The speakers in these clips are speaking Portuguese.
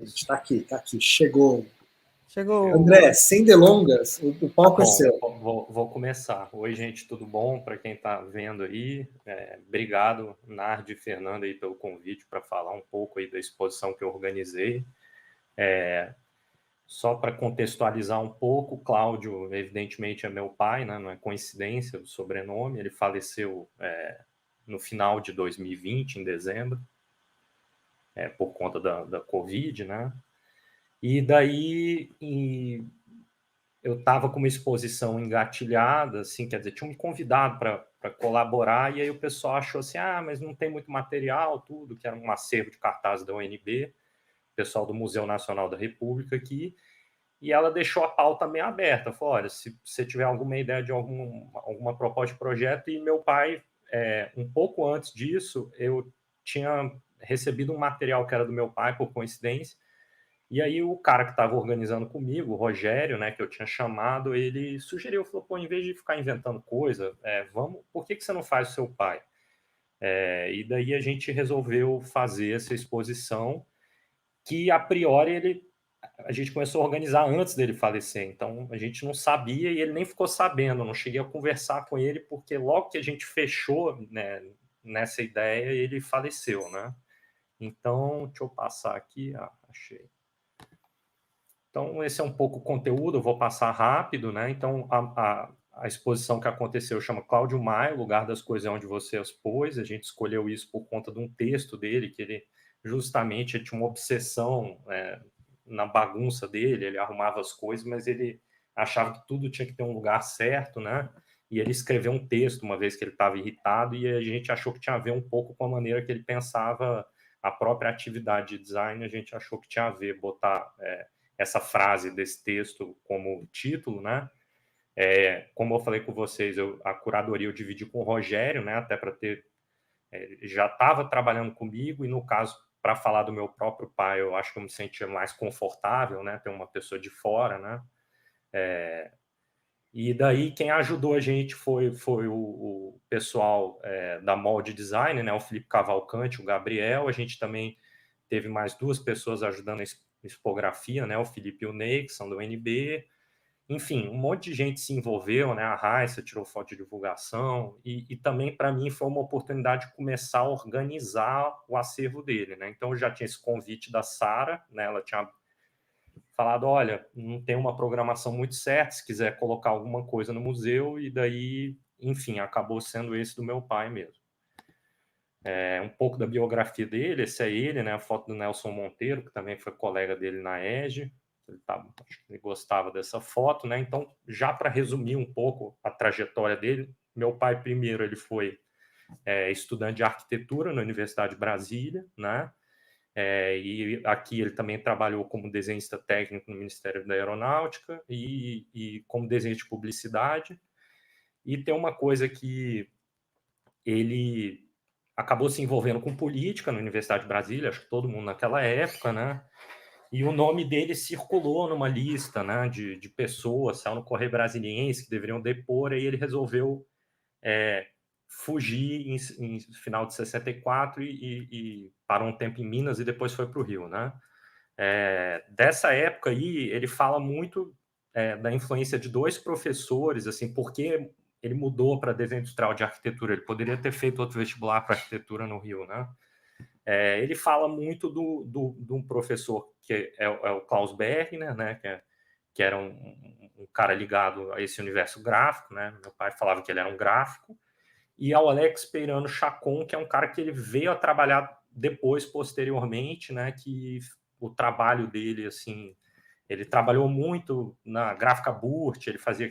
Está aqui, chegou. Chegou. André, sem delongas, o palco é seu. Vou começar. Oi, gente, tudo bom? Para quem está vendo aí, obrigado, Nardi e Fernando, aí, pelo convite para falar um pouco aí da exposição que eu organizei. Só para contextualizar um pouco, Cláudio, evidentemente, é meu pai, né? Não é coincidência o sobrenome, ele faleceu no final de 2020, em dezembro, por conta da Covid, né? E daí, eu estava com uma exposição engatilhada, assim, quer dizer, tinha me convidado para colaborar, e aí o pessoal achou assim, mas não tem muito material, tudo, que era um acervo de cartazes da UNB, pessoal do Museu Nacional da República aqui, e ela deixou a pauta meio aberta, falou, olha, se você tiver alguma ideia de alguma proposta de projeto, e meu pai, um pouco antes disso, eu tinha recebido um material que era do meu pai, por coincidência, e aí o cara que estava organizando comigo, o Rogério, né, que eu tinha chamado, ele sugeriu, falou, pô, em vez de ficar inventando coisa, por que você não faz o seu pai? E daí a gente resolveu fazer essa exposição, que a priori a gente começou a organizar antes dele falecer, então a gente não sabia e ele nem ficou sabendo, não cheguei a conversar com ele, porque logo que a gente fechou, né, nessa ideia, ele faleceu, né? Então, deixa eu passar aqui, achei. Então, esse é um pouco o conteúdo, eu vou passar rápido, né? Então, a exposição que aconteceu chama Cláudio Maia, Lugar das Coisas é Onde Você As Pôs. A gente escolheu isso por conta de um texto dele, que ele justamente tinha uma obsessão na bagunça dele, ele arrumava as coisas, mas ele achava que tudo tinha que ter um lugar certo, né? E ele escreveu um texto uma vez que ele estava irritado, e a gente achou que tinha a ver um pouco com a maneira que ele pensava a própria atividade de design, a gente achou que tinha a ver, botar essa frase desse texto como título, né? Como eu falei com vocês, a curadoria eu dividi com o Rogério, né? Até para ter... já estava trabalhando comigo, e no caso, para falar do meu próprio pai, eu acho que eu me sentia mais confortável, né? Ter uma pessoa de fora, né? E daí quem ajudou a gente foi o pessoal da Molde Design, né? O Felipe Cavalcante, o Gabriel. A gente também teve mais duas pessoas ajudando a expografia, né? O Felipe e o Ney, que são do UNB. Enfim, um monte de gente se envolveu, né? A Raíssa tirou foto de divulgação, e também para mim foi uma oportunidade de começar a organizar o acervo dele, né? Então eu já tinha esse convite da Sara, né? Ela tinha falado, olha, não tem uma programação muito certa, se quiser colocar alguma coisa no museu, e daí, enfim, acabou sendo esse do meu pai mesmo. Um pouco da biografia dele, esse é ele, né? A foto do Nelson Monteiro, que também foi colega dele na EGE, ele gostava dessa foto, né? Então, já para resumir um pouco a trajetória dele, meu pai, primeiro, ele foi estudante de arquitetura na Universidade de Brasília, né? E aqui ele também trabalhou como desenhista técnico no Ministério da Aeronáutica e como desenhista de publicidade. E tem uma coisa que ele acabou se envolvendo com política na Universidade de Brasília, acho que todo mundo naquela época, né? E o nome dele circulou numa lista, né, de pessoas, saiu no Correio Brasiliense, que deveriam depor, e ele resolveu fugir em final de 64 e parou um tempo em Minas e depois foi para o Rio, né? Dessa época aí, ele fala muito da influência de dois professores, assim, porque ele mudou para desenho industrial de arquitetura. Ele poderia ter feito outro vestibular para arquitetura no Rio, né? Ele fala muito de um professor que é o Klaus Bergner, né? Que era um cara ligado a esse universo gráfico, né? Meu pai falava que ele era um gráfico. E ao Alex Peirano Chacon, que é um cara que ele veio a trabalhar depois, posteriormente, né? Que o trabalho dele, assim, ele trabalhou muito na gráfica Burt, ele fazia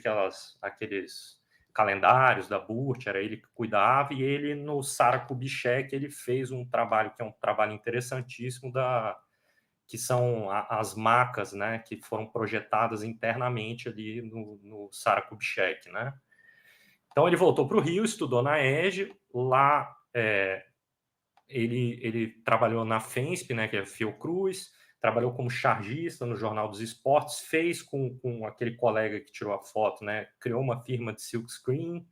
aqueles calendários da Burt, era ele que cuidava, e ele no Sara Kubitschek, ele fez um trabalho que é um trabalho interessantíssimo que são as macas, né, que foram projetadas internamente ali no Sara Kubitschek, né? Então ele voltou para o Rio, estudou na EGE, lá ele trabalhou na FENSP, né, que é Fiocruz, trabalhou como chargista no Jornal dos Esportes, fez com aquele colega que tirou a foto, né, criou uma firma de silkscreen.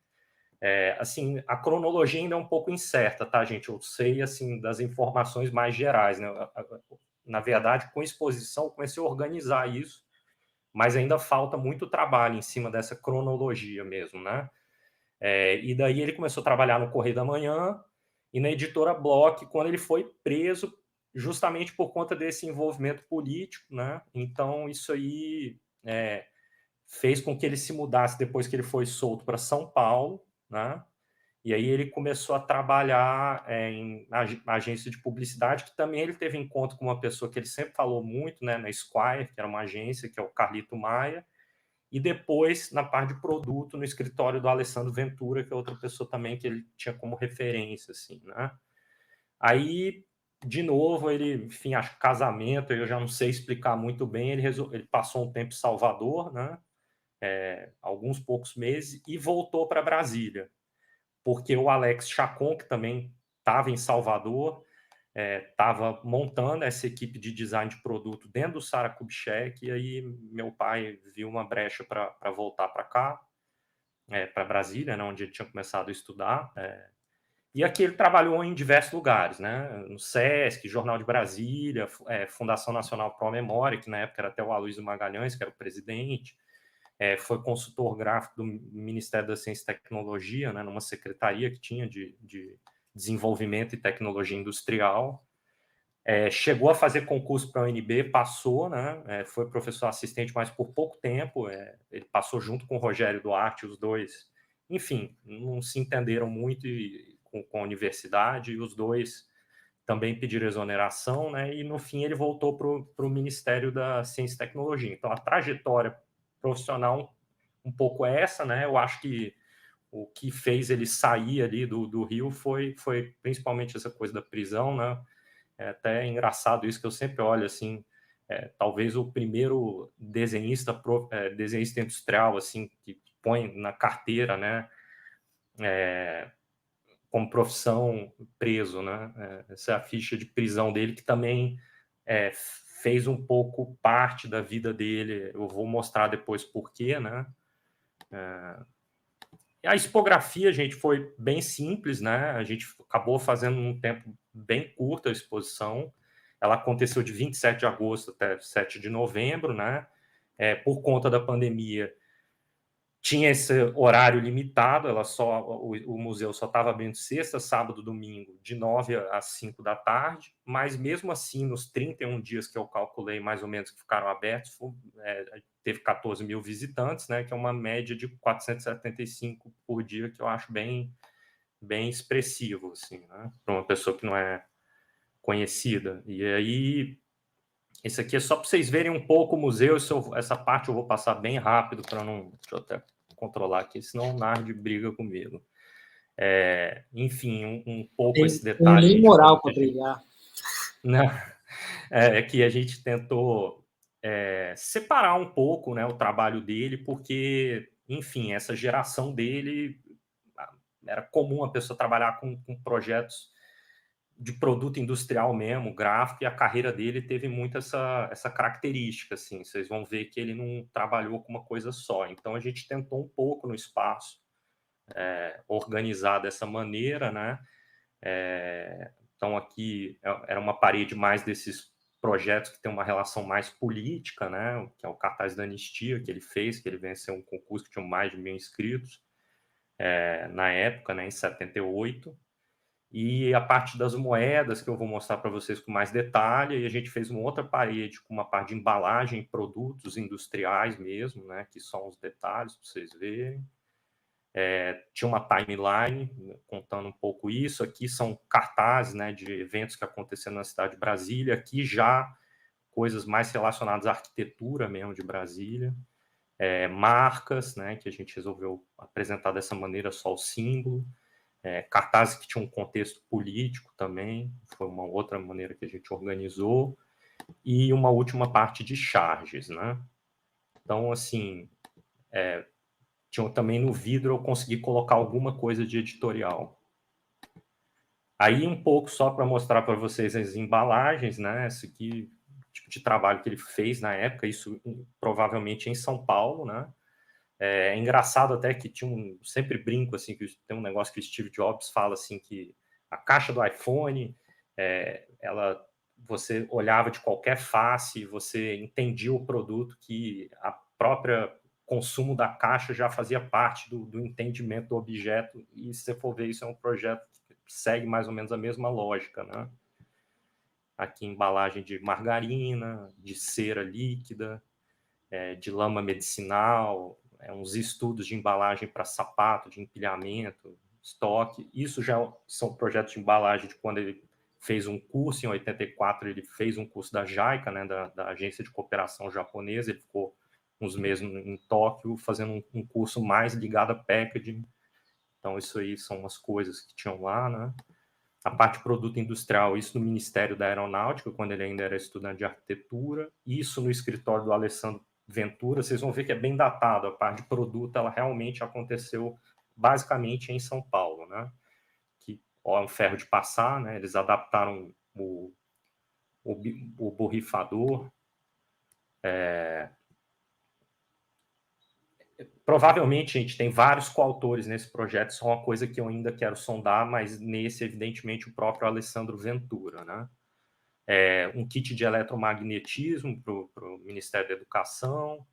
Assim, a cronologia ainda é um pouco incerta, tá, gente? Eu sei, assim, das informações mais gerais, né? na verdade, com exposição, comecei a organizar isso, mas ainda falta muito trabalho em cima dessa cronologia mesmo, né? E daí ele começou a trabalhar no Correio da Manhã e na editora Bloch, quando ele foi preso justamente por conta desse envolvimento político, né? Então, isso aí fez com que ele se mudasse depois que ele foi solto para São Paulo, né? E aí ele começou a trabalhar em agência de publicidade, que também ele teve encontro com uma pessoa que ele sempre falou muito, né, na Squire, que era uma agência, que é o Carlito Maia, e depois na parte de produto, no escritório do Alessandro Ventura, que é outra pessoa também que ele tinha como referência, assim, né? Aí, de novo, ele, enfim, acho que casamento, eu já não sei explicar muito bem, ele passou um tempo em Salvador, né? Alguns poucos meses, e voltou para Brasília, porque o Alex Chacon, que também estava em Salvador, estava montando essa equipe de design de produto dentro do Sara Kubitschek, e aí meu pai viu uma brecha para voltar para cá, para Brasília, né, onde ele tinha começado a estudar. E aqui ele trabalhou em diversos lugares, né, no SESC, Jornal de Brasília, Fundação Nacional Pro Memória, que na época era até o Aloysio Magalhães, que era o presidente. Foi consultor gráfico do Ministério da Ciência e Tecnologia, né, numa secretaria que tinha de desenvolvimento e tecnologia industrial. Chegou a fazer concurso para a UNB, passou, né, foi professor assistente, mas por pouco tempo. Ele passou junto com o Rogério Duarte, os dois, enfim, não se entenderam muito com a universidade, e os dois também pediram exoneração, né, e no fim ele voltou para o Ministério da Ciência e Tecnologia. Então a trajetória profissional um pouco essa, né? Eu acho que o que fez ele sair ali do Rio foi principalmente essa coisa da prisão, né? É até engraçado isso, que eu sempre olho assim, talvez o primeiro desenhista industrial assim que põe na carteira, né? Como profissão preso, né? Essa é a ficha de prisão dele, que também fez um pouco parte da vida dele. Eu vou mostrar depois por quê, né? A expografia, gente, foi bem simples, né? A gente acabou fazendo um tempo bem curto a exposição. Ela aconteceu de 27 de agosto até 7 de novembro, né? Por conta da pandemia, tinha esse horário limitado, o museu só estava abrindo sexta, sábado, domingo, de 9 às 5 da tarde, mas mesmo assim, nos 31 dias que eu calculei, mais ou menos, que ficaram abertos, teve 14 mil visitantes, né, que é uma média de 475 por dia, que eu acho bem expressivo, assim, né, para uma pessoa que não é conhecida. E aí, esse aqui é só para vocês verem um pouco o museu. Essa parte eu vou passar bem rápido para não... Deixa eu até controlar aqui, senão o Nard briga comigo. Enfim, um pouco esse detalhe. Tem lei moral para brigar. Não, que a gente tentou separar um pouco, né, o trabalho dele, porque, enfim, essa geração dele era comum a pessoa trabalhar com projetos de produto industrial mesmo, gráfico, e a carreira dele teve muito essa característica, assim. Vocês vão ver que ele não trabalhou com uma coisa só. Então a gente tentou um pouco no espaço organizar dessa maneira, né? Então aqui era uma parede mais desses projetos que tem uma relação mais política, né? Que é o cartaz da anistia que ele fez, que ele venceu um concurso que tinha mais de 1.000 inscritos na época, né? Em 78. E a parte das moedas, que eu vou mostrar para vocês com mais detalhe, e a gente fez uma outra parede com uma parte de embalagem, produtos industriais mesmo, né, que são os detalhes para vocês verem. Tinha uma timeline contando um pouco isso. Aqui são cartazes, né, de eventos que aconteceram na cidade de Brasília. Aqui já coisas mais relacionadas à arquitetura mesmo de Brasília. Marcas, né, que a gente resolveu apresentar dessa maneira, só o símbolo. Cartazes que tinham um contexto político também, foi uma outra maneira que a gente organizou, e uma última parte de charges, né? Então, assim, tinha também no vidro eu consegui colocar alguma coisa de editorial. Aí um pouco só para mostrar para vocês as embalagens, né? Esse aqui, tipo de trabalho que ele fez na época, isso provavelmente em São Paulo, né? É engraçado até que sempre brinco assim, que tem um negócio que o Steve Jobs fala assim, que a caixa do iPhone, ela você olhava de qualquer face, você entendia o produto, que a própria consumo da caixa já fazia parte do entendimento do objeto, e se você for ver, isso é um projeto que segue mais ou menos a mesma lógica, né? Aqui embalagem de margarina, de cera líquida, de lama medicinal, uns estudos de embalagem para sapato, de empilhamento, estoque. Isso já são projetos de embalagem de quando ele fez um curso, em 84 ele fez um curso da JICA, né, da Agência de Cooperação Japonesa, ele ficou uns meses em Tóquio fazendo um curso mais ligado a packaging. Então isso aí são umas coisas que tinham lá, né? A parte de produto industrial, isso no Ministério da Aeronáutica, quando ele ainda era estudante de arquitetura, isso no escritório do Alessandro Ventura. Vocês vão ver que é bem datado, a parte de produto, ela realmente aconteceu basicamente em São Paulo, né? Que é um ferro de passar, né? Eles adaptaram o borrifador. Provavelmente, gente, tem vários coautores nesse projeto, isso é uma coisa que eu ainda quero sondar, mas nesse, evidentemente, o próprio Alessandro Ventura, né? Um kit de eletromagnetismo para o Ministério da Educação,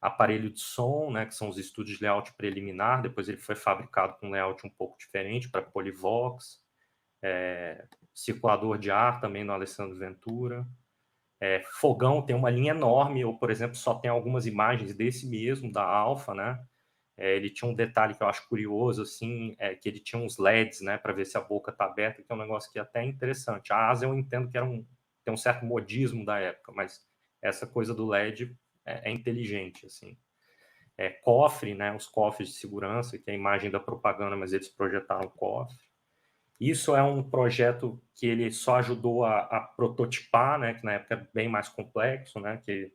aparelho de som, né, que são os estudos de layout preliminar, depois ele foi fabricado com um layout um pouco diferente para Polivox, circulador de ar também no Alessandro Ventura, fogão, tem uma linha enorme, ou, por exemplo, só tem algumas imagens desse mesmo, da Alfa, né? Ele tinha um detalhe que eu acho curioso, assim, que ele tinha uns LEDs, né, para ver se a boca está aberta, que é um negócio que é até interessante. A asa eu entendo que tem um certo modismo da época, mas essa coisa do LED é inteligente, assim. Cofre, né, os cofres de segurança, que é a imagem da propaganda, mas eles projetaram o cofre. Isso é um projeto que ele só ajudou a prototipar, né, que na época é bem mais complexo, né, que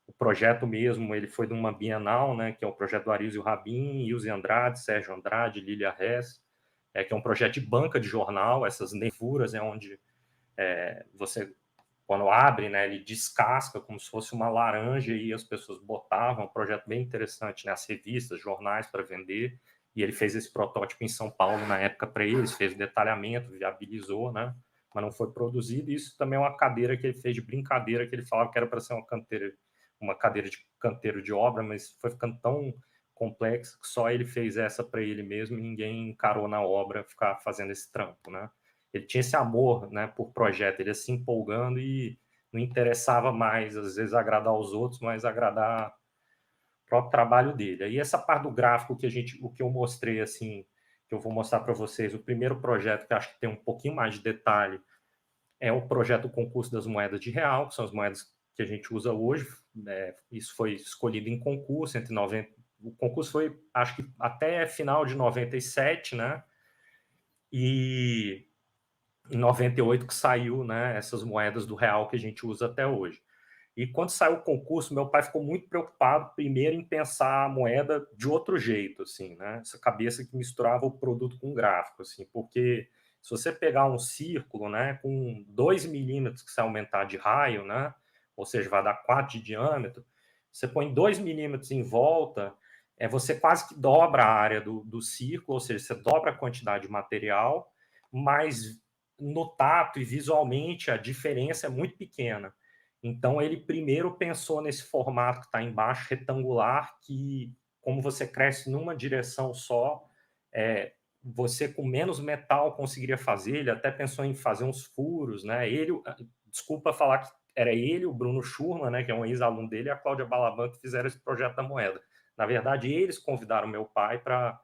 o projeto mesmo, ele foi de uma bienal, né, que é o projeto do Arísio Rabin, Ilse Andrade, Sérgio Andrade, Lília Hess, que é um projeto de banca de jornal, essas nervuras é onde você, quando abre, né, ele descasca como se fosse uma laranja e as pessoas botavam, um projeto bem interessante, né, as revistas, jornais para vender, e ele fez esse protótipo em São Paulo na época para eles, fez o detalhamento, viabilizou, né, mas não foi produzido. Isso também é uma cadeira que ele fez de brincadeira, que ele falava que era para ser uma cadeira de canteiro de obra, mas foi ficando tão complexo que só ele fez essa para ele mesmo e ninguém encarou na obra ficar fazendo esse trampo, né. Ele tinha esse amor, né, por projeto, ele ia se empolgando e não interessava mais, às vezes, agradar os outros, mas agradar o próprio trabalho dele. Aí essa parte do gráfico o que eu mostrei, assim, que eu vou mostrar para vocês, o primeiro projeto que eu acho que tem um pouquinho mais de detalhe é o projeto do concurso das moedas de real, que são as moedas que a gente usa hoje. Isso foi escolhido em concurso entre 90. O concurso foi, acho que até final de 97, né? E em 98 que saiu, né, essas moedas do real que a gente usa até hoje. E quando saiu o concurso, meu pai ficou muito preocupado, primeiro, em pensar a moeda de outro jeito, assim, né? Essa cabeça que misturava o produto com o gráfico, assim, porque se você pegar um círculo, né, com 2 milímetros que você aumentar de raio, né, ou seja, vai dar 4 de diâmetro, você põe 2 milímetros em volta, você quase que dobra a área do círculo, ou seja, você dobra a quantidade de material, mas no tato e visualmente a diferença é muito pequena. Então, ele primeiro pensou nesse formato que está embaixo, retangular, que, como você cresce numa direção só, você com menos metal conseguiria fazer. Ele até pensou em fazer uns furos, né? Desculpa falar que era ele, o Bruno Schurman, né, que é um ex-aluno dele, e a Cláudia Balaban, que fizeram esse projeto da moeda. Na verdade, eles convidaram meu pai para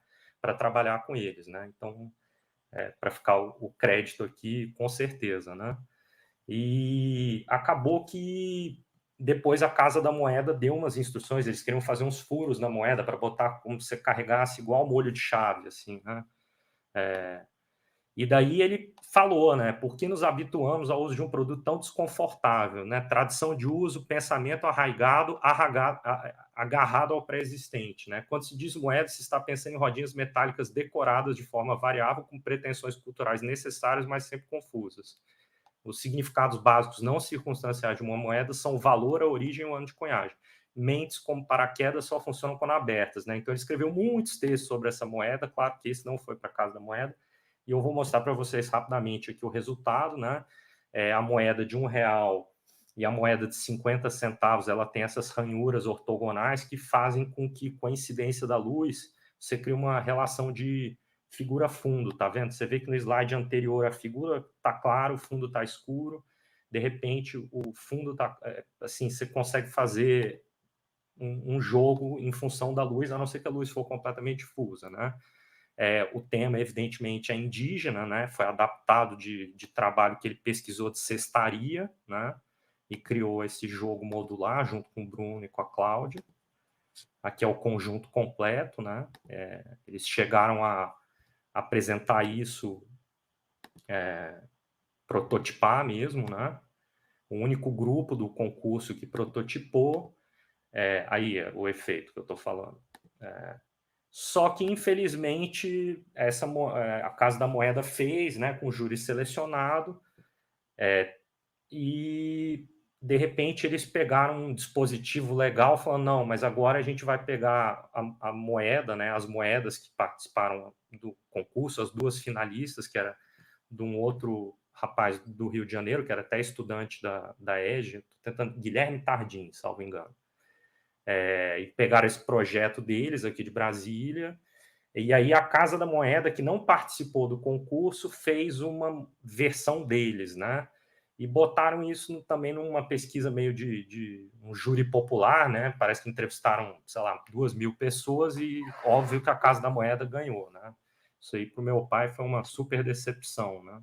trabalhar com eles, né? Então, para ficar o crédito aqui, com certeza, né? E acabou que depois a Casa da Moeda deu umas instruções, eles queriam fazer uns furos na moeda para botar como se você carregasse igual molho de chave, assim, né? E daí ele falou, né? Por que nos habituamos ao uso de um produto tão desconfortável, né? Tradição de uso, pensamento agarrado ao pré-existente, né? Quando se diz moeda, se está pensando em rodinhas metálicas decoradas de forma variável, com pretensões culturais necessárias, mas sempre confusas. Os significados básicos não circunstanciais de uma moeda são o valor, a origem e o ano de cunhagem. Mentes como paraquedas só funcionam quando abertas, né? Então ele escreveu muitos textos sobre essa moeda, claro que esse não foi para a Casa da Moeda, e eu vou mostrar para vocês rapidamente aqui o resultado, né? a moeda de R$1 e a moeda de 50 centavos, ela tem essas ranhuras ortogonais que fazem com que, com a incidência da luz, você crie uma relação de figura-fundo, tá vendo? Você vê que no slide anterior a figura tá clara, o fundo tá escuro, de repente o fundo tá, assim, você consegue fazer um jogo em função da luz, a não ser que a luz for completamente difusa, né? O tema, evidentemente, é indígena, né? Foi adaptado de trabalho que ele pesquisou de cestaria, né? E criou esse jogo modular junto com o Bruno e com a Cláudia. Aqui é o conjunto completo, né? Eles chegaram a apresentar isso, prototipar mesmo, né? O único grupo do concurso que prototipou, aí é o efeito que eu estou falando. Só que, infelizmente, a Casa da Moeda fez, né, com o júri selecionado, e, de repente, eles pegaram um dispositivo legal, falando, não, mas agora a gente vai pegar a moeda, né, as moedas que participaram do concurso, as duas finalistas, que era de um outro rapaz do Rio de Janeiro, que era até estudante da EGE, Guilherme Tardim, salvo engano. E pegaram esse projeto deles aqui de Brasília, e aí a Casa da Moeda, que não participou do concurso, fez uma versão deles, né? E botaram isso também numa pesquisa meio de um júri popular, né? Parece que entrevistaram, sei lá, 2.000 pessoas e óbvio que a Casa da Moeda ganhou, né? Isso aí para o meu pai foi uma super decepção, né?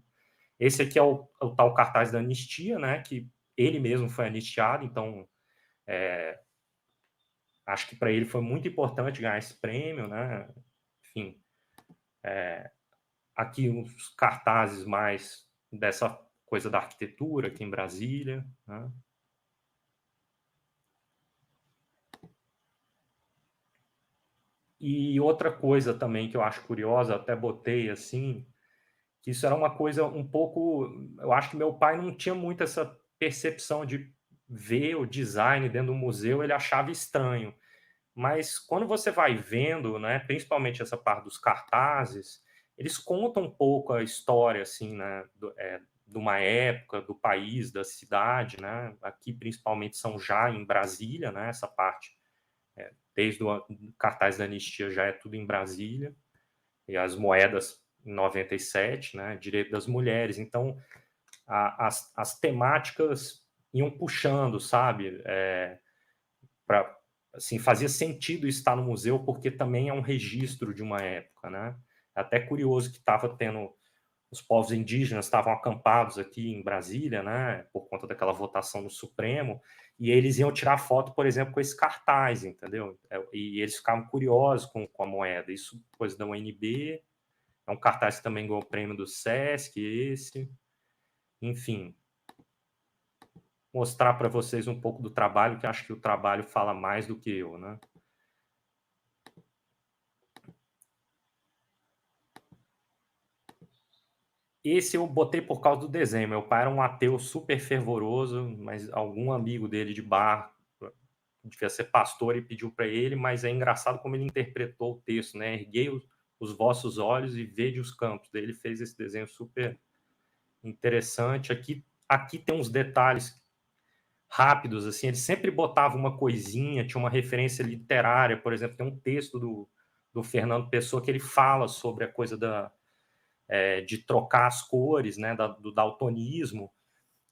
Esse aqui é o tal cartaz da anistia, né? Que ele mesmo foi anistiado, então acho que para ele foi muito importante ganhar esse prêmio, né? Enfim, aqui uns cartazes mais dessa coisa da arquitetura aqui em Brasília, né? E outra coisa também que eu acho curiosa, até botei assim, que isso era uma coisa um pouco, eu acho que meu pai não tinha muito essa percepção de ver o design dentro do museu, ele achava estranho. Mas quando você vai vendo, né, principalmente essa parte dos cartazes, eles contam um pouco a história, assim, né, de uma época, do país, da cidade, né, aqui principalmente São Já, em Brasília, né, essa parte, desde o cartaz da anistia já é tudo em Brasília, e as moedas em 97, né, direito das mulheres, então as temáticas iam puxando, sabe, para assim, fazia sentido estar no museu porque também é um registro de uma época, né? É até curioso que estava tendo os povos indígenas estavam acampados aqui em Brasília, né? Por conta daquela votação no Supremo, e eles iam tirar foto, por exemplo, com esse cartaz, entendeu? E eles ficavam curiosos com a moeda. Isso coisa da UNB, é um cartaz que também ganhou o prêmio do Sesc, esse, enfim. Mostrar para vocês um pouco do trabalho, que acho que o trabalho fala mais do que eu, né? Esse eu botei por causa do desenho. Meu pai era um ateu super fervoroso, mas algum amigo dele de bar, devia ser pastor, e pediu para ele, mas é engraçado como ele interpretou o texto, né? Erguei os vossos olhos e vede os campos. Daí ele fez esse desenho super interessante. Aqui tem uns detalhes rápidos, assim, ele sempre botava uma coisinha, tinha uma referência literária, por exemplo, tem um texto do Fernando Pessoa que ele fala sobre a coisa de trocar as cores, né, do daltonismo,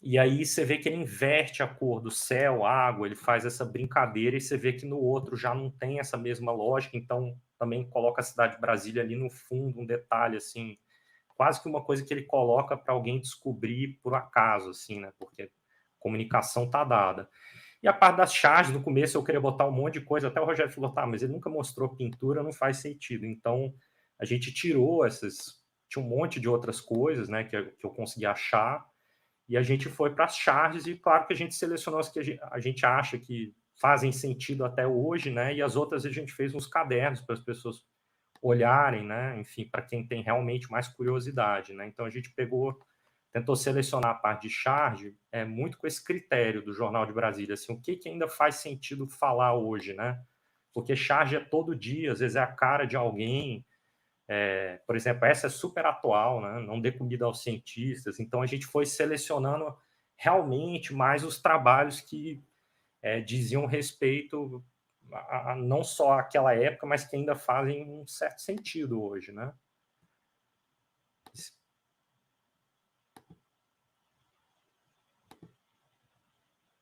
e aí você vê que ele inverte a cor do céu, água, ele faz essa brincadeira, e você vê que no outro já não tem essa mesma lógica, então também coloca a cidade de Brasília ali no fundo, um detalhe, assim, quase que uma coisa que ele coloca para alguém descobrir por acaso, assim, né, porque a comunicação está dada. E a parte das charges, no começo eu queria botar um monte de coisa, até o Rogério falou, tá, mas ele nunca mostrou pintura, não faz sentido. Então, a gente tirou tinha um monte de outras coisas, né, que eu consegui achar, e a gente foi para as charges, e claro que a gente selecionou as que a gente acha que fazem sentido até hoje, né, e as outras a gente fez uns cadernos para as pessoas olharem, né, enfim, para quem tem realmente mais curiosidade, né. Então, a gente tentou selecionar a parte de charge muito com esse critério do Jornal de Brasília, assim, o que ainda faz sentido falar hoje, né? Porque charge é todo dia, às vezes é a cara de alguém, Por exemplo, essa é super atual, né? Não dê comida aos cientistas. Então, a gente foi selecionando realmente mais os trabalhos que diziam respeito a não só àquela época, mas que ainda fazem um certo sentido hoje, né?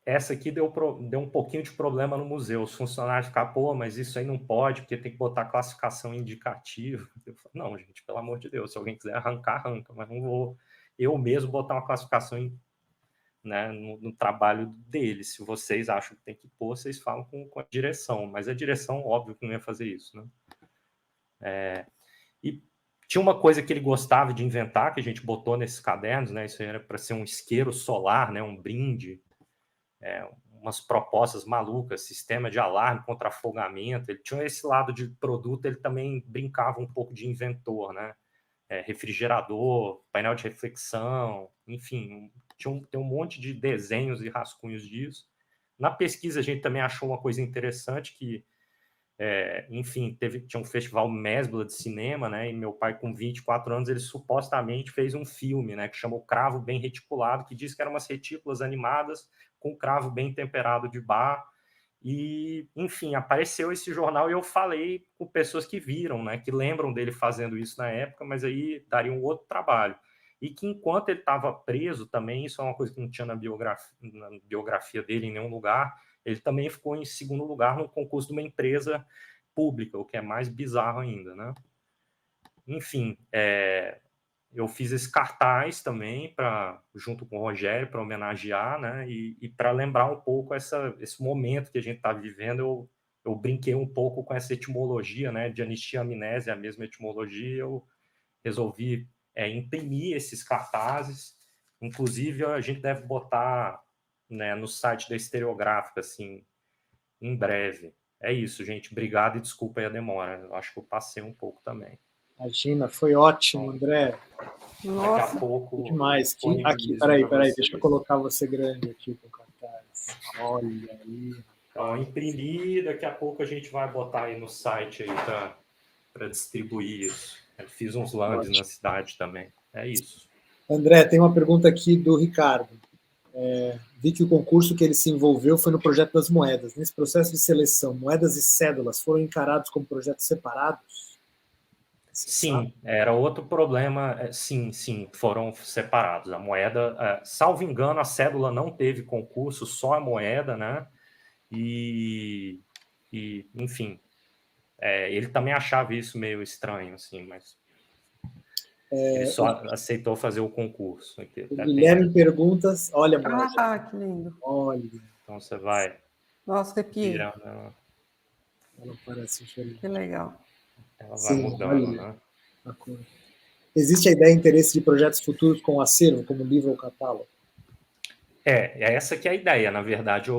Essa aqui deu um pouquinho de problema no museu. Os funcionários ficaram, pô, mas isso aí não pode, porque tem que botar classificação indicativa. Eu falei, não, gente, pelo amor de Deus, se alguém quiser arrancar, arranca, mas não vou eu mesmo botar uma classificação né, no trabalho deles. Se vocês acham que tem que pôr, vocês falam com a direção, mas a direção, óbvio, que não ia fazer isso, né? E tinha uma coisa que ele gostava de inventar, que a gente botou nesses cadernos, né? Isso era para ser um isqueiro solar, né? Um brinde, umas propostas malucas, sistema de alarme contra afogamento. Ele tinha esse lado de produto, ele também brincava um pouco de inventor, né? Refrigerador, painel de reflexão, enfim, tem um monte de desenhos e rascunhos disso. Na pesquisa, a gente também achou uma coisa interessante que, enfim, tinha um festival Mesbla de cinema, né? E meu pai, com 24 anos, ele supostamente fez um filme, né? Que chamou Cravo Bem Reticulado, que diz que eram umas retículas animadas com cravo bem temperado de bar. E, enfim, apareceu esse jornal e eu falei com pessoas que viram, né, que lembram dele fazendo isso na época, mas aí daria um outro trabalho. E que enquanto ele estava preso também, isso é uma coisa que não tinha na biografia dele em nenhum lugar, ele também ficou em segundo lugar no concurso de uma empresa pública, o que é mais bizarro ainda, né? Enfim, eu fiz esse cartaz também junto com o Rogério para homenagear, né? E para lembrar um pouco esse momento que a gente está vivendo, eu brinquei um pouco com essa etimologia, né? De anistia e amnésia, a mesma etimologia. Eu resolvi imprimir esses cartazes. Inclusive, a gente deve botar, né, no site da Estereográfica, assim, em breve. É isso, gente. Obrigado e desculpa aí a demora. Eu acho que eu passei um pouco também. Imagina, foi ótimo, André. Nossa, daqui a pouco. Demais. Aqui, peraí, deixa eu colocar você grande aqui com o cartaz. Olha aí. Então, imprimir, daqui a pouco a gente vai botar aí no site aí para distribuir isso. Eu fiz uns lands na cidade também. É isso. André, tem uma pergunta aqui do Ricardo. Vi que o concurso que ele se envolveu foi no projeto das moedas. Nesse processo de seleção, moedas e cédulas foram encarados como projetos separados? Sim, era outro problema. Sim, foram separados. A moeda, salvo engano, a cédula não teve concurso, só a moeda, né? E enfim, ele também achava isso meio estranho, assim, mas ele só aceitou fazer o concurso. O Guilherme pergunta, olha, moeda. Ah, que lindo. Olha. Então você vai. Nossa, arrepiei. Ela parece feliz. Que legal. Ela vai mudando, né? Existe a ideia e interesse de projetos futuros com acervo, como livro ou catálogo? Essa que é a ideia, na verdade.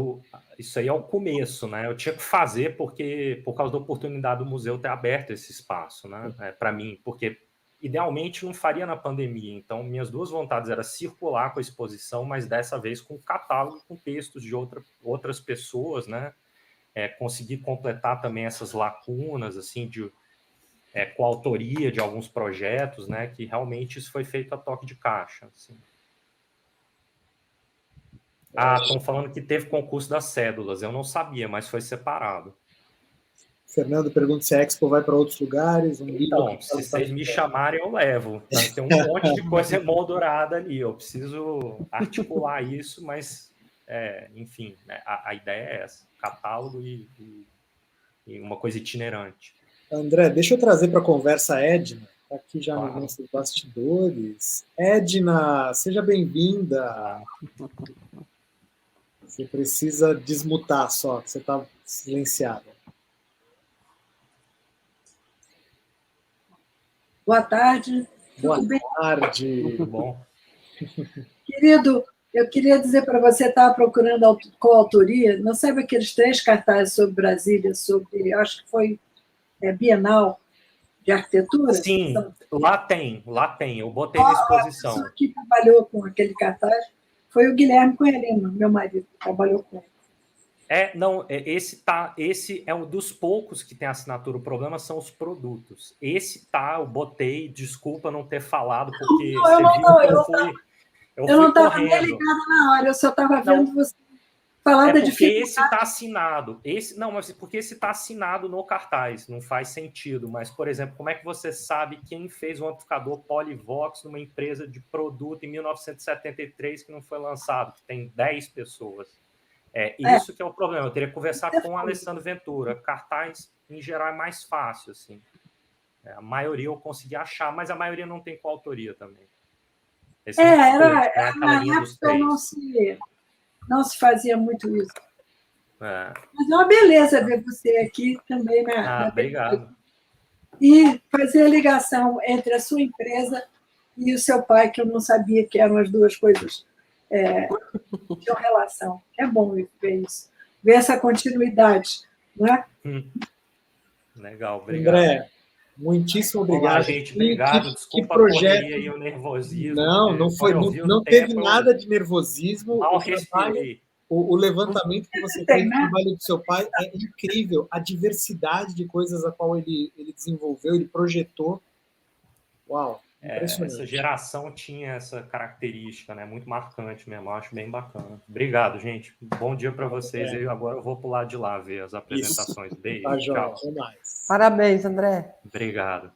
Isso aí é o começo, né? Eu tinha que fazer por causa da oportunidade do museu ter aberto esse espaço, né? Para mim, porque idealmente não faria na pandemia. Então, minhas duas vontades era circular com a exposição, mas dessa vez com catálogo, com textos de outras pessoas, né? Conseguir completar também essas lacunas, assim, com a autoria de alguns projetos, né? Que realmente isso foi feito a toque de caixa, assim. Estão falando que teve concurso das cédulas. Eu não sabia, mas foi separado. Fernando pergunta se a Expo vai para outros lugares. Então, se vocês me chamarem, eu levo. Tem um monte de coisa emoldurada ali. Eu preciso articular isso, mas, enfim, né, a ideia é essa. Catálogo e uma coisa itinerante. André, deixa eu trazer para a conversa a Edna. Está aqui já nos nossos bastidores. Edna, seja bem-vinda. Você precisa desmutar só, que você está silenciada. Boa tarde. Boa tarde. Tudo bom? Querido, eu queria dizer para você, estava procurando coautoria, não sabe aqueles 3 cartazes sobre Brasília, acho que foi Bienal de Arquitetura? Sim, lá tem, eu botei na exposição. A pessoa que trabalhou com aquele cartaz foi o Guilherme Cunha Lima, meu marido, trabalhou com ele. Esse é um dos poucos que tem assinatura. O problema são os produtos. Eu botei, desculpa não ter falado, porque você viu que eu não estava correndo. nem ligada na hora, eu só estava vendo você falar da dificuldade. Esse está assinado. Mas porque esse está assinado no cartaz, não faz sentido. Mas, por exemplo, como é que você sabe quem fez um amplificador Polivox numa empresa de produto em 1973 que não foi lançado, que tem 10 pessoas? Isso que é o problema. Eu teria que conversar com o Alessandro Ventura. Cartaz, em geral, é mais fácil, assim. A maioria eu consegui achar, mas a maioria não tem coautoria também. Na época não se fazia muito isso. Mas é uma beleza ver você aqui também obrigado. E fazer a ligação entre a sua empresa e o seu pai, que eu não sabia que eram as duas coisas tinham relação. É bom ver isso, ver essa continuidade, não é? Legal, obrigado. André, muitíssimo obrigado. Olá, gente, obrigado. Desculpa a correria e o nervosismo. Não teve nada de nervosismo. Mal respirei. O levantamento que você fez no trabalho do seu pai é incrível. A diversidade de coisas a qual ele desenvolveu, ele projetou. Uau, impressionante. Essa geração tinha essa característica, né? Muito marcante mesmo. Eu acho bem bacana. Obrigado, gente. Bom dia para vocês. Agora eu vou pular de lá ver as apresentações. Beijo. Tá, tchau. Até mais. Parabéns, André. Obrigado.